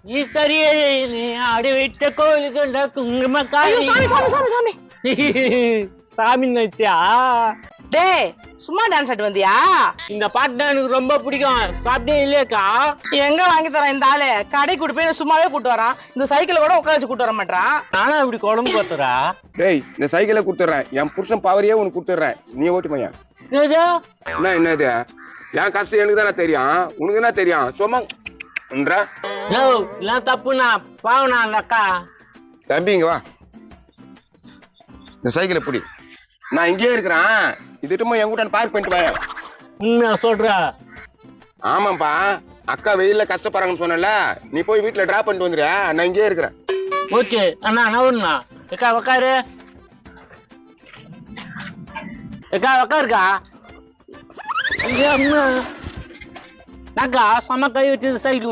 ஈஸ்வரியே ஆடி வைத்த கோயிலுக்கு குங்குமக்காரி. சாமி சாமி சாமி சாமி சாமின்னு வச்சா? டேய் சும்மா டான்ஸ் ஆட்டு வந்தியா? இந்த பாட்டு தான் எனக்கு ரொம்ப பிடிக்கும். சாப்பிட்டே இல்லையாக்கா? எங்க வாங்கி தரான் இந்த ஆளு? கடை கூட்டு போய் சும்மாவே கூட்டு வரான். இந்த சைக்கிள் கூட உட்கார வச்சு கூட்டு வர மாட்டான். நானும் இப்படி குழம்பு பார்த்துறா? டேய் இந்த சைக்கிளை கொடுத்துட்றேன், என் புருஷன் பவரையே உனக்கு கொடுத்துட்றேன், நீ ஓட்டு பையன். என்னது என் கஷ்டம் எனக்கு தானே தெரியும், உனக்கு என்ன தெரியும்? சும்மா எல்லாம் தப்புண்ணா, பாவனா அந்த அக்கா. தம்பிங்க வா, இந்த சைக்கிளை பிடி. நான் இங்கேயே இருக்கிறேன், இதுட்டுமா என் கூட பார்க் பண்ணிட்டு வாங்க. உண்மையா சொல்ற? ஆமாப்பா, அக்கா வெயில்ல கஷ்டப்படுறாங்கன்னு சொன்னல, நீ போய் வீட்டுல டிராப் பண்ணிட்டு வந்துரு, நான் இங்கேயே இருக்கிறேன். ஓகே அண்ணா, நவருண்ணா. அக்கா உக்காரு. அக்கா உக்காருக்கா. அக்கா செம்ம கை வச்சு சைக்கிள்